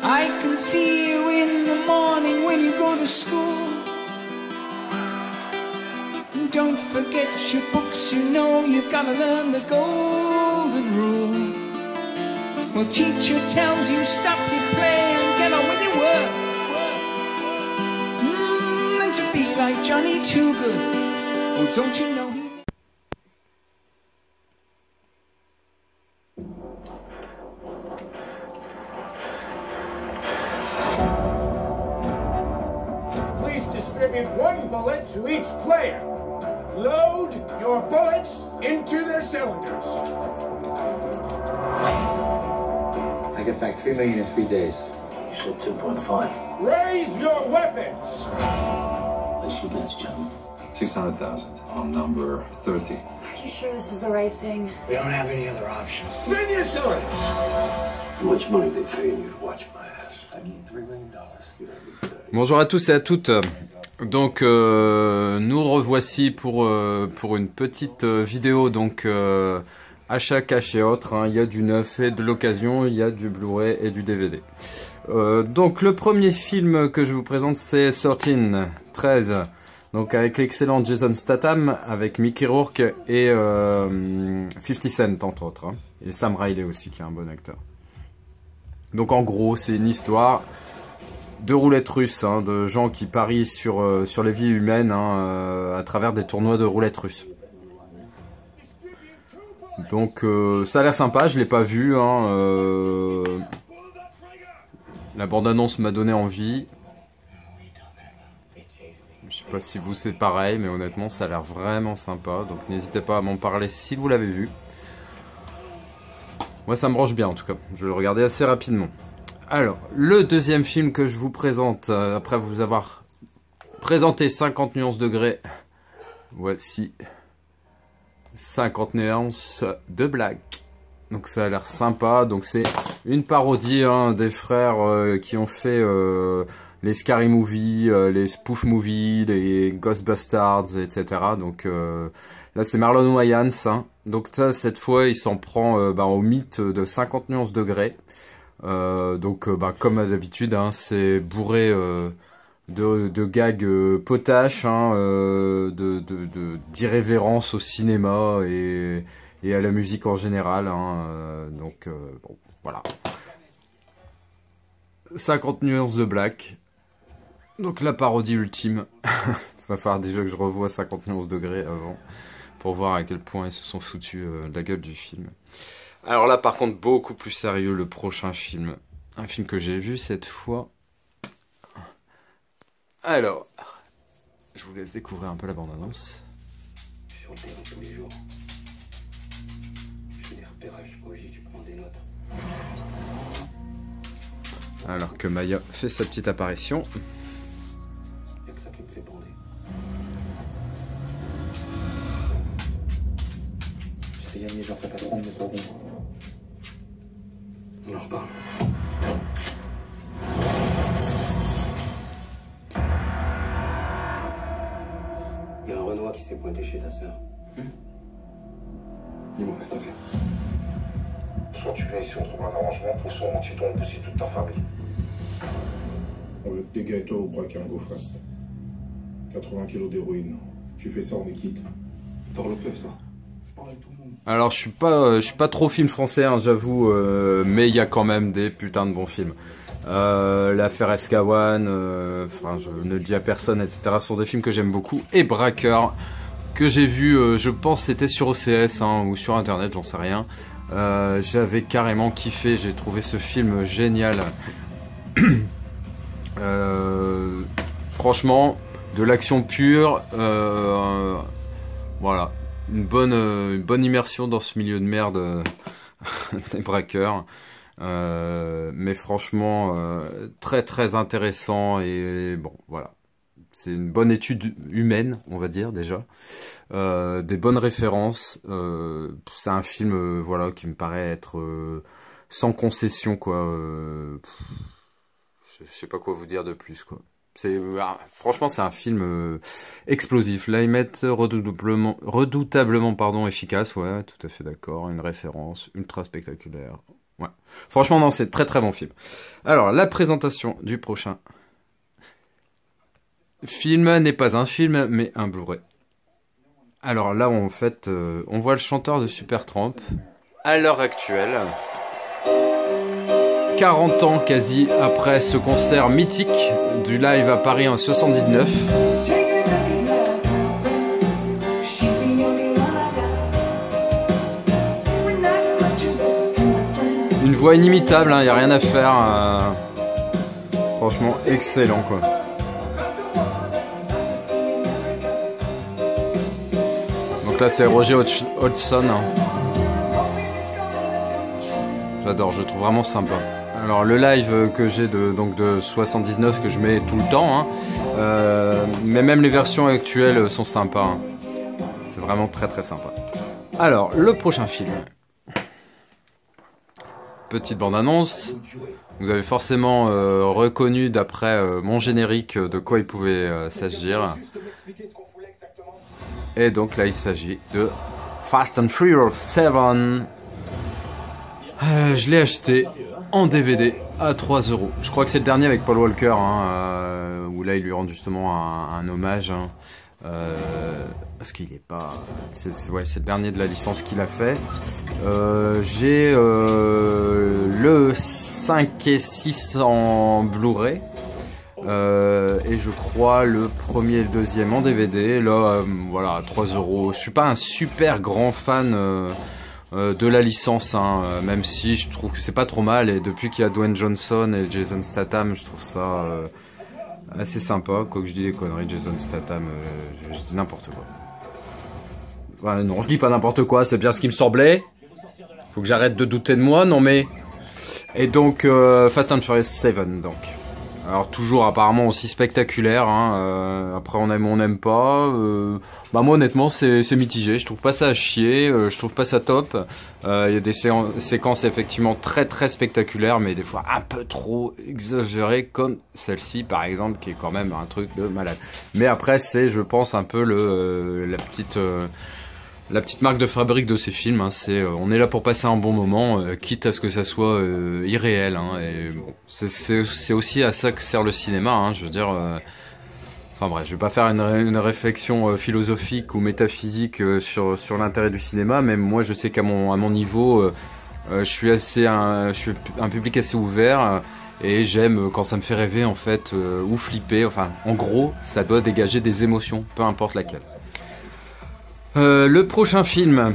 I can see you in the morning when you go to school. Don't forget your books, you know you've got to learn the golden rule. Well, teacher tells you stop your play and get on with your work. And to be like Johnny Too Good, well, don't you know he... Please distribute 1 bullet to each player. Load your bullets into their cylinders. I get back 3 million in 3 days. You said 2.5. Raise your weapons. What's your best, gentlemen? 600,000 on number 30. Are you sure this is the right thing? We don't have any other options. Spin your cylinders. How much money they paying you to watch my ass? I need $3 million. Bonjour à tous et à toutes. Donc nous revoici pour une petite vidéo, donc achat cash et autres, hein. Il y a du neuf et de l'occasion, il y a du Blu-ray et du DVD. Donc le premier film que je vous présente, c'est 13, donc avec l'excellent Jason Statham, avec Mickey Rourke et 50 Cent entre autres, hein. Et Sam Riley aussi qui est un bon acteur. Donc en gros c'est une histoire de roulettes russes, hein, de gens qui parient sur les vies humaines, hein, à travers des tournois de roulettes russes. Donc ça a l'air sympa, je l'ai pas vu, hein, la bande-annonce m'a donné envie. Je sais pas si vous c'est pareil, mais honnêtement ça a l'air vraiment sympa, donc n'hésitez pas à m'en parler si vous l'avez vu. Moi ça me branche bien en tout cas, je vais le regarder assez rapidement. Alors, le deuxième film que je vous présente, après vous avoir présenté 50 nuances de Grey, voici 50 nuances de Black. Donc ça a l'air sympa, donc c'est une parodie, hein, des frères qui ont fait les Scary Movie, les Spoof Movie, les Ghostbusters, etc. Donc là c'est Marlon Wayans, hein. Donc ça, cette fois il s'en prend au mythe de 50 nuances de Grey. Donc comme d'habitude, hein, c'est bourré de gags potaches, hein, d'irrévérence au cinéma et à la musique en général, hein, donc bon, voilà. 50 nuances de Black, donc la parodie ultime. Va falloir déjà que je revoie 50 nuances de Grey avant pour voir à quel point ils se sont foutus de la gueule du film. Alors là, par contre, beaucoup plus sérieux, le prochain film. Un film que j'ai vu cette fois. Alors, je vous laisse découvrir un peu la bande-annonce. Sur le terrain tous les jours. Je fais des repérages, tu prends des notes. Alors que Maya fait sa petite apparition. Y'a que ça qui me fait bander. Je sais gagner, j'en ferai pas trop, mais sois bon. On en reparle. Il y a un Renoir qui s'est pointé chez ta sœur. Dis-moi, qu'est-ce que t'as fait? Soit tu viens ici, on trouve un arrangement, pour soit on tue ton épouse et toute ta famille. On veut que tes gars et toi au braquet en go fast. 80 kilos d'héroïne. Tu fais ça, on est quitte. Par le keuf, ça. Alors je suis pas trop film français, hein, j'avoue, mais il y a quand même des putains de bons films. L'affaire Escawan, enfin je ne le dis à personne, etc. sont des films que j'aime beaucoup. Et Braqueur, que j'ai vu, je pense c'était sur OCS, hein, ou sur internet, j'en sais rien. J'avais carrément kiffé, j'ai trouvé ce film génial. Franchement, de l'action pure, voilà. Une bonne immersion dans ce milieu de merde des braqueurs. Mais franchement, très très intéressant et bon, voilà. C'est une bonne étude humaine, on va dire déjà. Des bonnes références. C'est un film, voilà, qui me paraît être sans concession, quoi. Je sais pas quoi vous dire de plus, quoi. Franchement, c'est un film explosif. Là, ils mettent redoutablement efficace. Ouais, tout à fait d'accord. Une référence ultra spectaculaire. Ouais. Franchement, non, c'est très très bon film. Alors, la présentation du prochain film n'est pas un film, mais un Blu-ray. Alors là, en fait, on voit le chanteur de Supertramp à l'heure actuelle. 40 ans quasi après ce concert mythique du live à Paris en 79. Une voix inimitable, il n'y a rien à faire. Franchement, excellent quoi. Donc là, c'est Roger Hodgson. J'adore, je le trouve vraiment sympa. Alors le live que j'ai de 79 que je mets tout le temps, mais même les versions actuelles sont sympas. C'est vraiment très très sympa. Alors le prochain film. Petite bande-annonce. Vous avez forcément reconnu d'après mon générique de quoi il pouvait s'agir. Et donc là il s'agit de Fast and Furious 7. Je l'ai acheté en DVD à 3 €. Je crois que c'est le dernier avec Paul Walker, où là il lui rend justement un hommage. Parce qu'il est pas... C'est le dernier de la licence qu'il a fait. J'ai le 5 et 6 en Blu-ray. Et je crois le premier et le deuxième en DVD. Là, voilà, 3 €. Je suis pas un super grand fan... de la licence, même si je trouve que c'est pas trop mal, et depuis qu'il y a Dwayne Johnson et Jason Statham, je trouve ça assez sympa. Quoique je dis des conneries, Jason Statham, je dis n'importe quoi. Ouais, non, je dis pas n'importe quoi, c'est bien ce qui me semblait. Faut que j'arrête de douter de moi, non mais... Et donc, Fast and Furious 7, donc. Alors toujours apparemment aussi spectaculaire, après on aime ou on n'aime pas. Bah moi honnêtement c'est mitigé, je trouve pas ça à chier, je trouve pas ça top. Il y a des séquences effectivement très très spectaculaires, mais des fois un peu trop exagérées, comme celle-ci par exemple, qui est quand même un truc de malade. Mais après c'est, je pense, un peu la petite marque de fabrique de ces films, c'est on est là pour passer un bon moment, quitte à ce que ça soit irréel. Et bon, c'est aussi à ça que sert le cinéma. Je veux dire, enfin bref, je vais pas faire une réflexion philosophique ou métaphysique sur l'intérêt du cinéma. Même moi, je sais qu'à mon niveau, je suis un public assez ouvert. Et j'aime quand ça me fait rêver en fait, ou flipper. Enfin, en gros, ça doit dégager des émotions, peu importe laquelle. Le prochain film,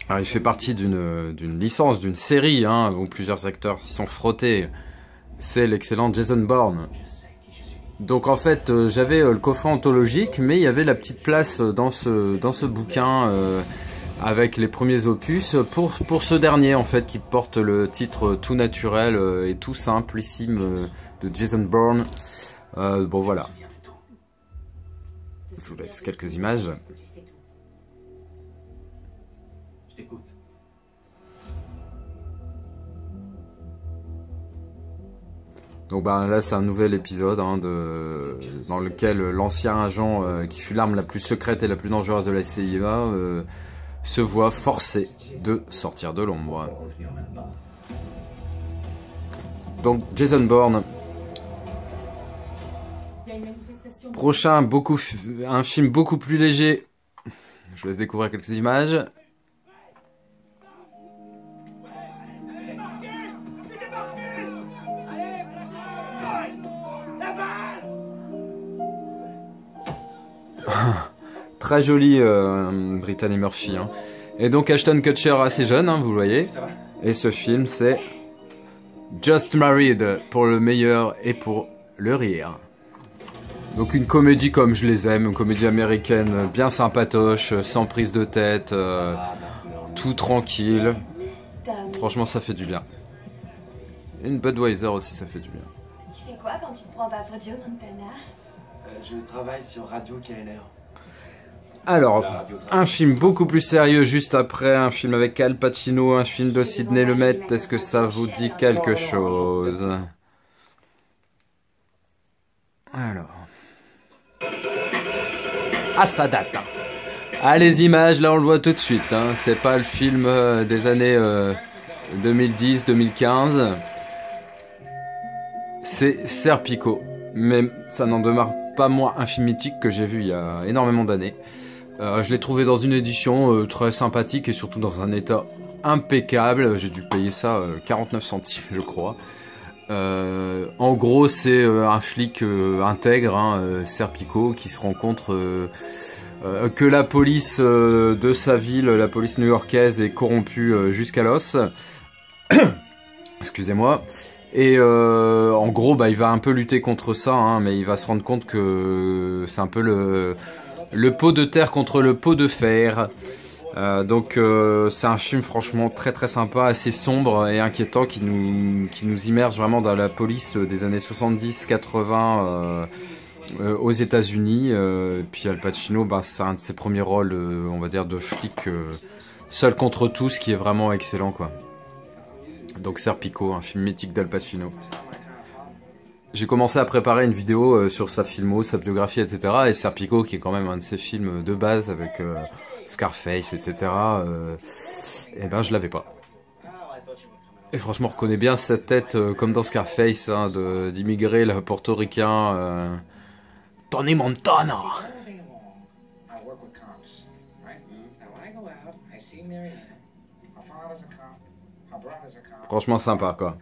alors il fait partie d'une licence, d'une série, où plusieurs acteurs s'y sont frottés. C'est l'excellent Jason Bourne. Donc en fait, j'avais le coffret anthologique, mais il y avait la petite place dans ce bouquin avec les premiers opus pour ce dernier en fait, qui porte le titre tout naturel et tout simplissime de Jason Bourne. Bon voilà. Je vous laisse quelques images. Donc là c'est un nouvel épisode dans lequel l'ancien agent qui fut l'arme la plus secrète et la plus dangereuse de la CIA se voit forcé de sortir de l'ombre. Donc Jason Bourne. Prochain, un film beaucoup plus léger. Je vous laisse découvrir quelques images. Très joli Brittany Murphy. Et donc Ashton Kutcher assez jeune, vous le voyez. Et ce film c'est Just Married, pour le meilleur et pour le rire. Donc une comédie comme je les aime, une comédie américaine bien sympatoche, sans prise de tête, tout tranquille. Franchement ça fait du bien. Une Budweiser aussi, ça fait du bien. Tu fais quoi quand tu te prends pas pour Joe Montana? Je travaille sur Radio KLR. Alors, un film beaucoup plus sérieux juste après, un film avec Al Pacino, un film de Sidney Lumet. Est-ce que ça vous dit quelque chose? Alors... Ah, ça date. Ah, les images, là on le voit tout de suite. C'est pas le film des années 2010-2015. C'est Serpico. Mais ça n'en demeure pas moins un film mythique que j'ai vu il y a énormément d'années. Je l'ai trouvé dans une édition très sympathique et surtout dans un état impeccable. J'ai dû payer ça 49 centimes, je crois. En gros, c'est un flic intègre, hein, Serpico, qui se rend compte que la police de sa ville, la police new-yorkaise, est corrompue jusqu'à l'os. Excusez-moi. Et en gros, bah, il va un peu lutter contre ça, hein, mais il va se rendre compte que c'est un peu le pot de terre contre le pot de fer. Donc c'est un film franchement très très sympa, assez sombre et inquiétant qui nous immerge vraiment dans la police des années 70-80 aux États-Unis. Puis Al Pacino, bah, c'est un de ses premiers rôles, on va dire, de flic seul contre tous, qui est vraiment excellent, quoi. Donc Serpico, un film mythique d'Al Pacino. J'ai commencé à préparer une vidéo sur sa filmo, sa biographie, etc. Et Serpico, qui est quand même un de ses films de base avec Scarface, etc. Et ben je l'avais pas. Et franchement, on reconnaît bien sa tête comme dans Scarface, hein, d'immigré là, portoricain. Tony Montana. Franchement sympa, quoi.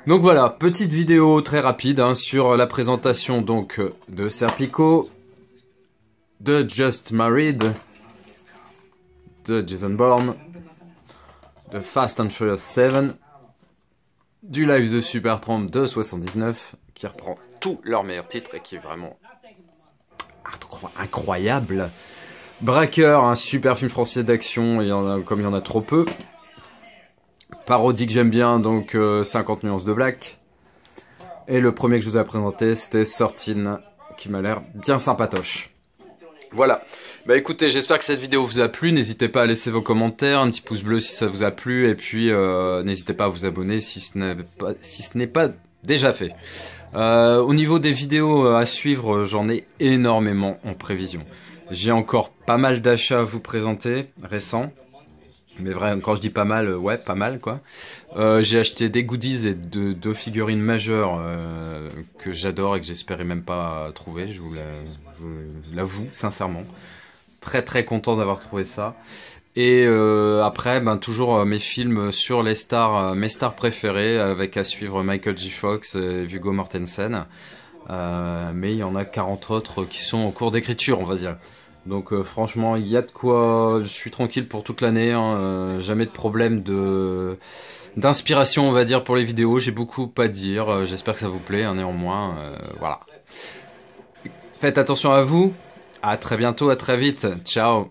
Donc voilà, petite vidéo très rapide hein, sur la présentation donc de Serpico, de Just Married, de Jason Bourne, de Fast and Furious 7, du live de Supertramp de 79, qui reprend tous leurs meilleurs titres et qui est vraiment incroyable. Braqueur, un super film français d'action, comme il y en a trop peu. Parodie que j'aime bien, donc 50 nuances de black. Et le premier que je vous ai présenté, c'était 13, qui m'a l'air bien sympatoche. Voilà. Bah écoutez, j'espère que cette vidéo vous a plu. N'hésitez pas à laisser vos commentaires, un petit pouce bleu si ça vous a plu. Et puis, n'hésitez pas à vous abonner si ce n'est pas déjà fait. Au niveau des vidéos à suivre, j'en ai énormément en prévision. J'ai encore pas mal d'achats à vous présenter, récents. Mais vrai, quand je dis pas mal, ouais, pas mal quoi. J'ai acheté des goodies et deux figurines majeures que j'adore et que j'espérais même pas trouver, je vous l'avoue sincèrement. Très très content d'avoir trouvé ça. Et après, ben toujours mes films sur les stars, mes stars préférées, avec à suivre Michael J. Fox et Viggo Mortensen. Mais il y en a 40 autres qui sont en cours d'écriture, on va dire. Donc franchement, il y a de quoi, je suis tranquille pour toute l'année, hein, jamais de problème d'inspiration, on va dire, pour les vidéos. J'ai beaucoup à dire, j'espère que ça vous plaît, hein, néanmoins, voilà. Faites attention à vous, à très bientôt, à très vite, ciao.